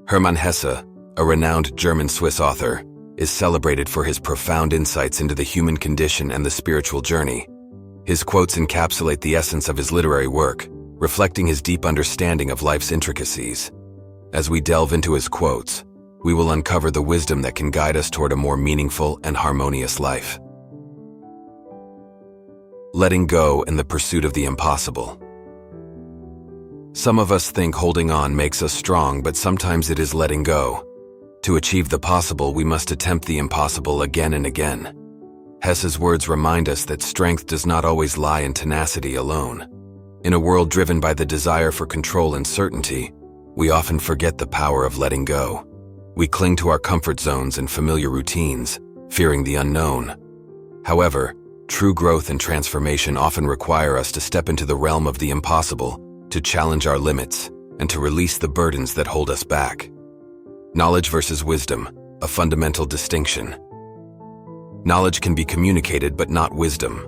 Hermann Hesse, a renowned German-Swiss author, is celebrated for his profound insights into the human condition and the spiritual journey. His quotes encapsulate the essence of his literary work, reflecting his deep understanding of life's intricacies. As we delve into his quotes, we will uncover the wisdom that can guide us toward a more meaningful and harmonious life. Letting go and the pursuit of the impossible. Some of us think holding on makes us strong, but sometimes it is letting go. To achieve the possible, we must attempt the impossible again and again. Hesse's words remind us that strength does not always lie in tenacity alone. In a world driven by the desire for control and certainty, we often forget the power of letting go. We cling to our comfort zones and familiar routines, fearing the unknown. However, true growth and transformation often require us to step into the realm of the impossible, to challenge our limits, and to release the burdens that hold us back. Knowledge versus wisdom, a fundamental distinction. Knowledge can be communicated, but not wisdom.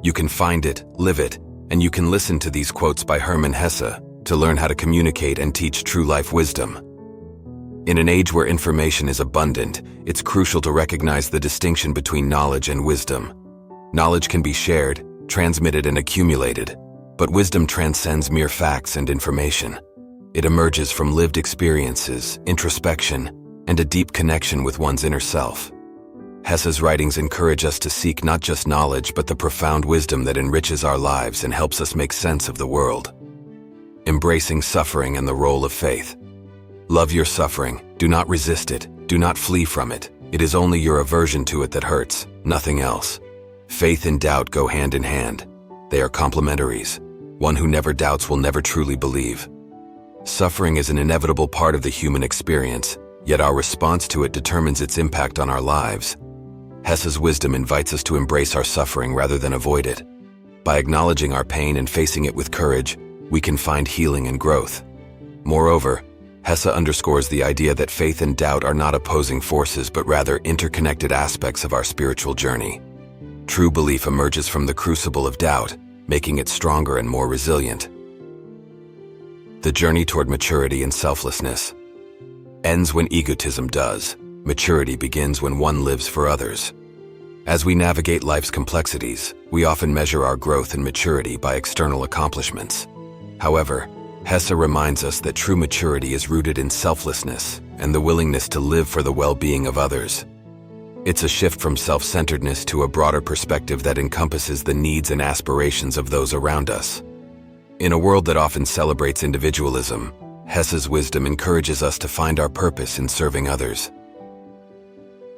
You can find it, live it, and you can listen to these quotes by Hermann Hesse to learn how to communicate and teach true life wisdom. In an age where information is abundant, it's crucial to recognize the distinction between knowledge and wisdom. Knowledge can be shared, transmitted, and accumulated, but wisdom transcends mere facts and information. It emerges from lived experiences, introspection, and a deep connection with one's inner self. Hesse's writings encourage us to seek not just knowledge, but the profound wisdom that enriches our lives and helps us make sense of the world. Embracing suffering and the role of faith. Love your suffering, do not resist it, do not flee from it. It is only your aversion to it that hurts, nothing else. Faith and doubt go hand in hand. They are complementaries. One who never doubts will never truly believe. Suffering is an inevitable part of the human experience, yet our response to it determines its impact on our lives. Hesse's wisdom invites us to embrace our suffering rather than avoid it. By acknowledging our pain and facing it with courage, we can find healing and growth. Moreover, Hesse underscores the idea that faith and doubt are not opposing forces, but rather interconnected aspects of our spiritual journey. True belief emerges from the crucible of doubt, making it stronger and more resilient. The journey toward maturity and selflessness ends when egotism does. Maturity begins when one lives for others. As we navigate life's complexities, we often measure our growth and maturity by external accomplishments. However, Hesse reminds us that true maturity is rooted in selflessness and the willingness to live for the well-being of others. It's a shift from self-centeredness to a broader perspective that encompasses the needs and aspirations of those around us. In a world that often celebrates individualism, Hesse's wisdom encourages us to find our purpose in serving others.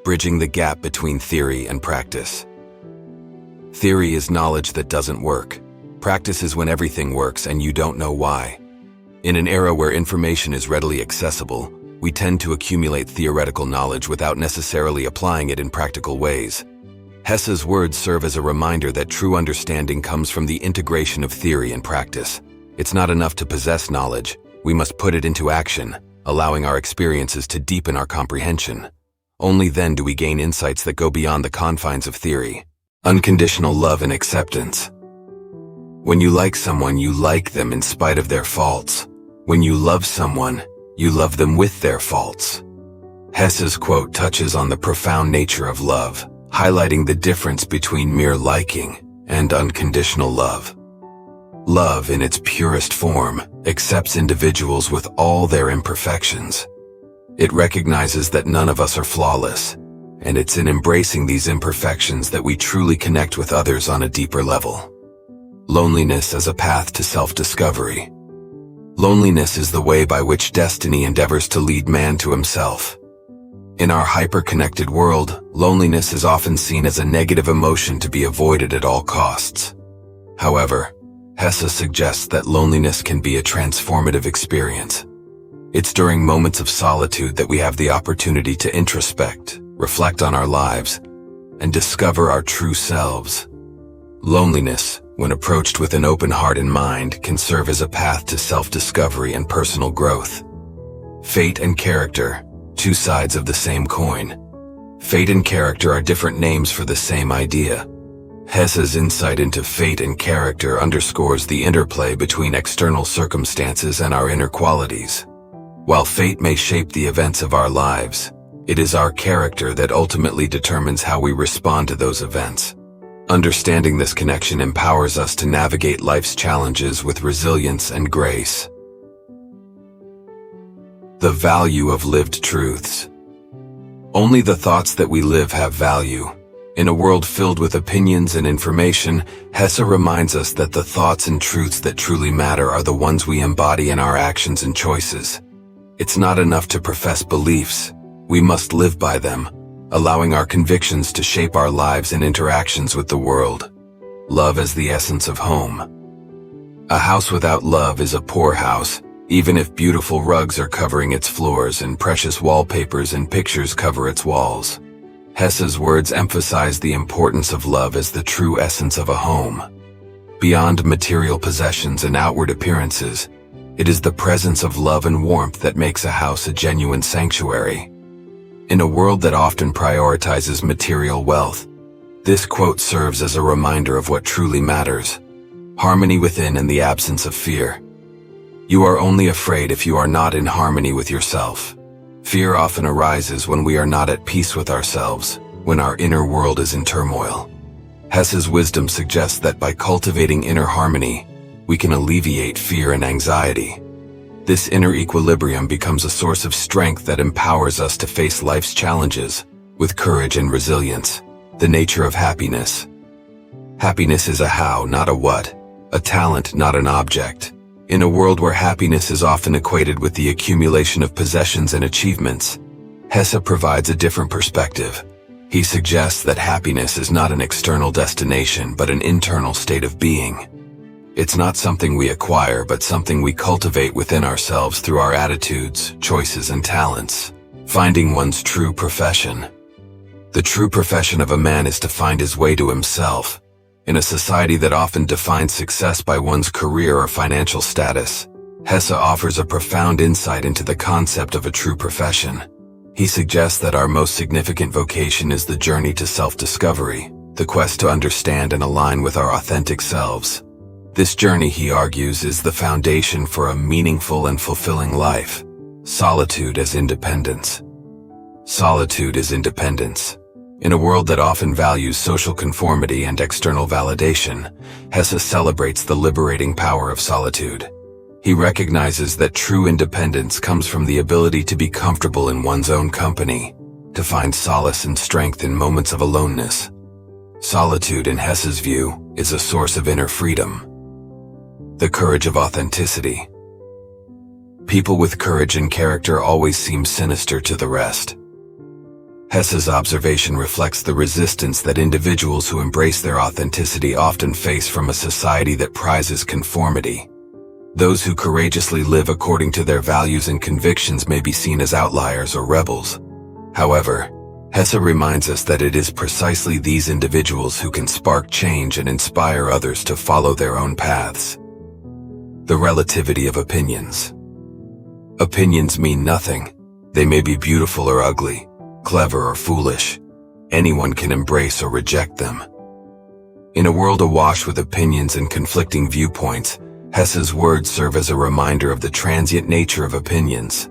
Bridging the gap between theory and practice. Theory is knowledge that doesn't work. Practice is when everything works and you don't know why. In an era where information is readily accessible, we tend to accumulate theoretical knowledge without necessarily applying it in practical ways. Hesse's words serve as a reminder that true understanding comes from the integration of theory and practice. It's not enough to possess knowledge, we must put it into action, allowing our experiences to deepen our comprehension. Only then do we gain insights that go beyond the confines of theory. Unconditional love and acceptance. When you like someone, you like them in spite of their faults. When you love someone, you love them with their faults. Hesse's quote touches on the profound nature of love, highlighting the difference between mere liking and unconditional love. Love, in its purest form, accepts individuals with all their imperfections. It recognizes that none of us are flawless, and it's in embracing these imperfections that we truly connect with others on a deeper level. Loneliness as a path to self-discovery. Loneliness is the way by which destiny endeavors to lead man to himself. In our hyper-connected world, loneliness is often seen as a negative emotion to be avoided at all costs. However, Hesse suggests that loneliness can be a transformative experience. It's during moments of solitude that we have the opportunity to introspect, reflect on our lives, and discover our true selves. Loneliness, when approached with an open heart and mind, can serve as a path to self-discovery and personal growth. Fate and character, two sides of the same coin. Fate and character are different names for the same idea. Hesse's insight into fate and character underscores the interplay between external circumstances and our inner qualities. While fate may shape the events of our lives, it is our character that ultimately determines how we respond to those events. Understanding this connection empowers us to navigate life's challenges with resilience and grace. The value of lived truths. Only the thoughts that we live have value. In a world filled with opinions and information, Hesse reminds us that the thoughts and truths that truly matter are the ones we embody in our actions and choices. It's not enough to profess beliefs. We must live by them, allowing our convictions to shape our lives and interactions with the world. Love is the essence of home. A house without love is a poor house, even if beautiful rugs are covering its floors and precious wallpapers and pictures cover its walls. Hesse's words emphasize the importance of love as the true essence of a home. Beyond material possessions and outward appearances, it is the presence of love and warmth that makes a house a genuine sanctuary. In a world that often prioritizes material wealth, this quote serves as a reminder of what truly matters: harmony within and the absence of fear. You are only afraid if you are not in harmony with yourself. Fear often arises when we are not at peace with ourselves, when our inner world is in turmoil. Hesse's wisdom suggests that by cultivating inner harmony, we can alleviate fear and anxiety. This inner equilibrium becomes a source of strength that empowers us to face life's challenges with courage and resilience. The nature of happiness. Happiness is a how, not a what, a talent, not an object. In a world where happiness is often equated with the accumulation of possessions and achievements, Hesse provides a different perspective. He suggests that happiness is not an external destination but an internal state of being. It's not something we acquire, but something we cultivate within ourselves through our attitudes, choices, and talents. Finding one's true profession. The true profession of a man is to find his way to himself. In a society that often defines success by one's career or financial status, Hesse offers a profound insight into the concept of a true profession. He suggests that our most significant vocation is the journey to self-discovery, the quest to understand and align with our authentic selves. This journey, he argues, is the foundation for a meaningful and fulfilling life. Solitude as independence. Solitude is independence. In a world that often values social conformity and external validation, Hesse celebrates the liberating power of solitude. He recognizes that true independence comes from the ability to be comfortable in one's own company, to find solace and strength in moments of aloneness. Solitude, in Hesse's view, is a source of inner freedom. The courage of authenticity. People with courage and character always seem sinister to the rest. Hesse's observation reflects the resistance that individuals who embrace their authenticity often face from a society that prizes conformity. Those who courageously live according to their values and convictions may be seen as outliers or rebels. However, Hesse reminds us that it is precisely these individuals who can spark change and inspire others to follow their own paths. The relativity of opinions. Opinions mean nothing. They may be beautiful or ugly, clever or foolish. Anyone can embrace or reject them. In a world awash with opinions and conflicting viewpoints, Hesse's words serve as a reminder of the transient nature of opinions.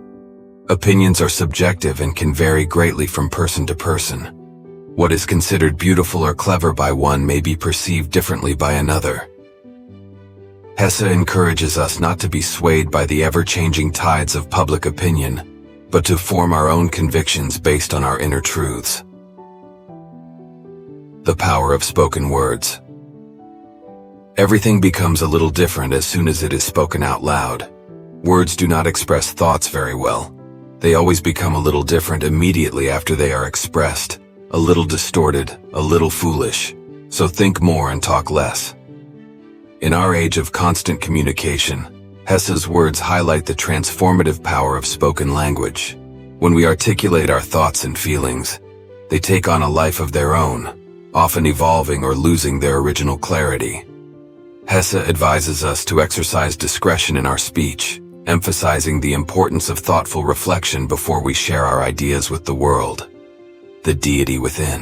Opinions are subjective and can vary greatly from person to person. What is considered beautiful or clever by one may be perceived differently by another. Hesse encourages us not to be swayed by the ever-changing tides of public opinion, but to form our own convictions based on our inner truths. The power of spoken words. Everything becomes a little different as soon as it is spoken out loud. Words do not express thoughts very well. They always become a little different immediately after they are expressed, a little distorted, a little foolish. So think more and talk less. In our age of constant communication, Hesse's words highlight the transformative power of spoken language. When we articulate our thoughts and feelings, they take on a life of their own, often evolving or losing their original clarity. Hesse advises us to exercise discretion in our speech, emphasizing the importance of thoughtful reflection before we share our ideas with the world. The deity within.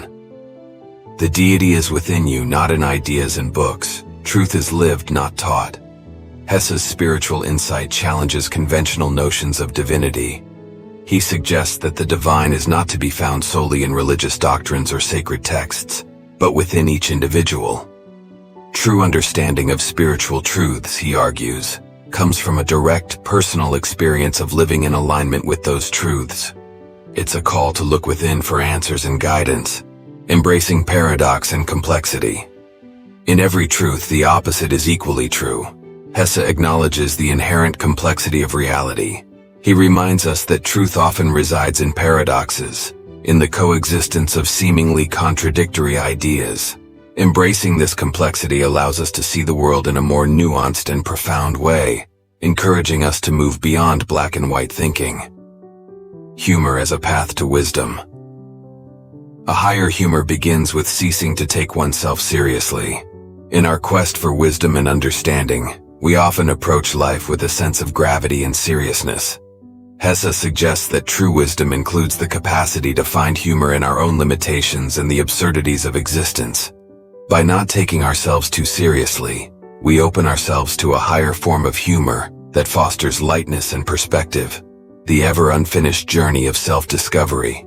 The deity is within you, not in ideas and books. Truth is lived, not taught. Hesse's spiritual insight challenges conventional notions of divinity. He suggests that the divine is not to be found solely in religious doctrines or sacred texts, but within each individual. True understanding of spiritual truths, he argues, comes from a direct, personal experience of living in alignment with those truths. It's a call to look within for answers and guidance, embracing paradox and complexity. In every truth, the opposite is equally true. Hesse acknowledges the inherent complexity of reality. He reminds us that truth often resides in paradoxes, in the coexistence of seemingly contradictory ideas. Embracing this complexity allows us to see the world in a more nuanced and profound way, encouraging us to move beyond black and white thinking. Humor as a path to wisdom. A higher humor begins with ceasing to take oneself seriously. In our quest for wisdom and understanding, we often approach life with a sense of gravity and seriousness. Hesse suggests that true wisdom includes the capacity to find humor in our own limitations and the absurdities of existence. By not taking ourselves too seriously, we open ourselves to a higher form of humor that fosters lightness and perspective, the ever-unfinished journey of self-discovery.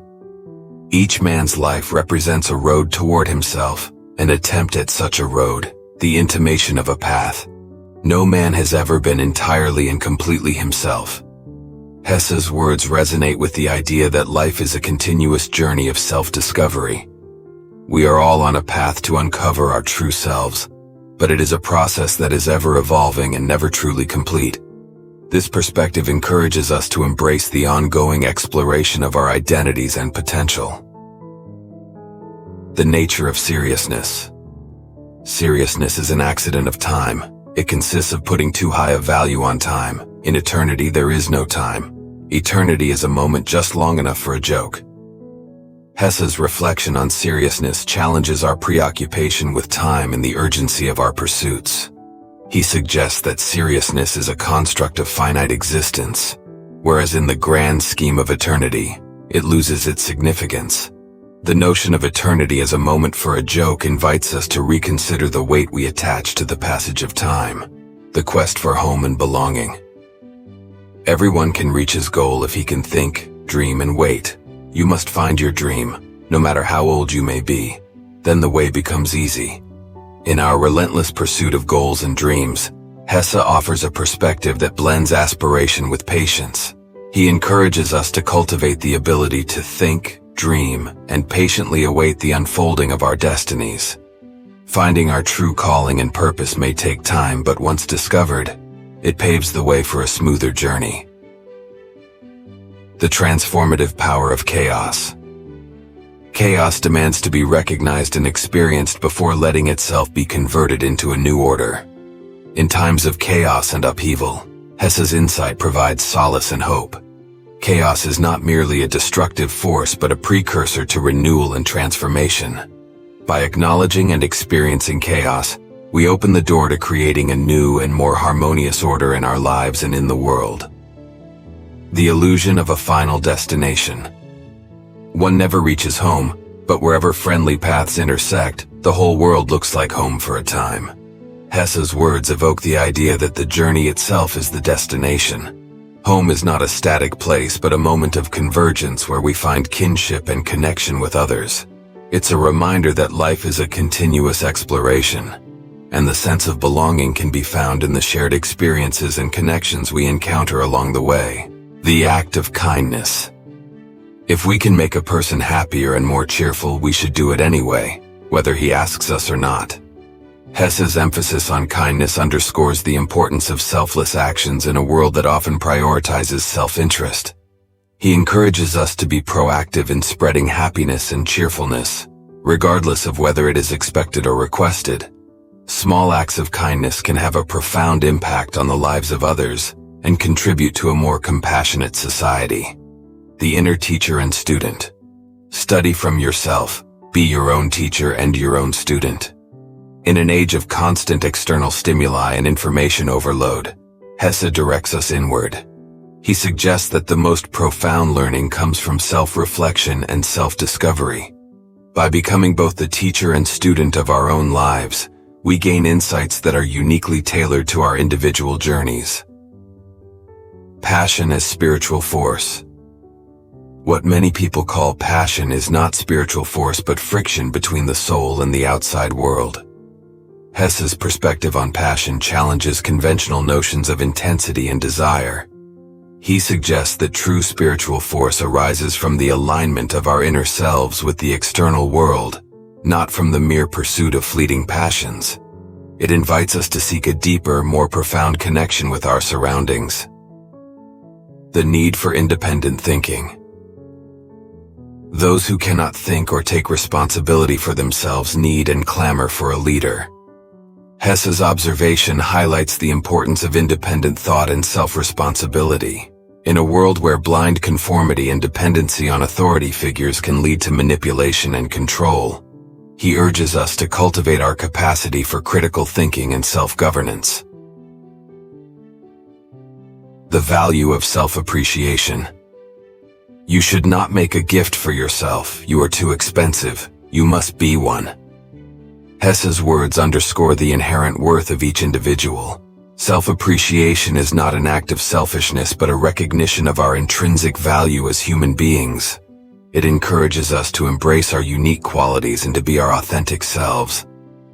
Each man's life represents a road toward himself, an attempt at such a road, the intimation of a path. No man has ever been entirely and completely himself. Hesse's words resonate with the idea that life is a continuous journey of self-discovery. We are all on a path to uncover our true selves, but it is a process that is ever evolving and never truly complete. This perspective encourages us to embrace the ongoing exploration of our identities and potential. The nature of seriousness. Seriousness is an accident of time. It consists of putting too high a value on time. In eternity, there is no time. Eternity is a moment just long enough for a joke. Hesse's reflection on seriousness challenges our preoccupation with time and the urgency of our pursuits. He suggests that seriousness is a construct of finite existence, whereas in the grand scheme of eternity, it loses its significance. The notion of eternity as a moment for a joke invites us to reconsider the weight we attach to the passage of time, the quest for home and belonging. Everyone can reach his goal if he can think, dream, and wait. You must find your dream, no matter how old you may be. Then the way becomes easy. In our relentless pursuit of goals and dreams, Hesse offers a perspective that blends aspiration with patience. He encourages us to cultivate the ability to think, dream, and patiently await the unfolding of our destinies. Finding our true calling and purpose may take time, but once discovered, it paves the way for a smoother journey. The transformative power of chaos. Chaos demands to be recognized and experienced before letting itself be converted into a new order. In times of chaos and upheaval, Hesse's insight provides solace and hope. Chaos is not merely a destructive force but a precursor to renewal and transformation. By acknowledging and experiencing chaos, we open the door to creating a new and more harmonious order in our lives and in the world. The illusion of a final destination. One never reaches home, but wherever friendly paths intersect, the whole world looks like home for a time. Hesse's words evoke the idea that the journey itself is the destination. Home is not a static place but a moment of convergence where we find kinship and connection with others. It's a reminder that life is a continuous exploration, and the sense of belonging can be found in the shared experiences and connections we encounter along the way. The act of kindness. If we can make a person happier and more cheerful, we should do it anyway, whether he asks us or not. Hesse's emphasis on kindness underscores the importance of selfless actions in a world that often prioritizes self-interest. He encourages us to be proactive in spreading happiness and cheerfulness, regardless of whether it is expected or requested. Small acts of kindness can have a profound impact on the lives of others and contribute to a more compassionate society. The inner teacher and student. Study from yourself, be your own teacher and your own student. In an age of constant external stimuli and information overload, Hesse directs us inward. He suggests that the most profound learning comes from self-reflection and self-discovery. By becoming both the teacher and student of our own lives, We gain insights that are uniquely tailored to our individual journeys. Passion as spiritual force. What many people call passion is not spiritual force but friction between the soul and the outside world. Hesse's perspective on passion challenges conventional notions of intensity and desire. He suggests that true spiritual force arises from the alignment of our inner selves with the external world, not from the mere pursuit of fleeting passions. It invites us to seek a deeper, more profound connection with our surroundings. The need for independent thinking. Those who cannot think or take responsibility for themselves need and clamor for a leader. Hesse's observation highlights the importance of independent thought and self-responsibility. In a world where blind conformity and dependency on authority figures can lead to manipulation and control, he urges us to cultivate our capacity for critical thinking and self-governance. The value of self-appreciation. You should not make a gift for yourself. You are too expensive. You must be one. Hesse's words underscore the inherent worth of each individual. Self-appreciation is not an act of selfishness but a recognition of our intrinsic value as human beings. It encourages us to embrace our unique qualities and to be our authentic selves.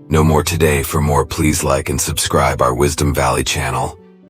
No more today. For more, please like and subscribe our Wisdom Valley channel.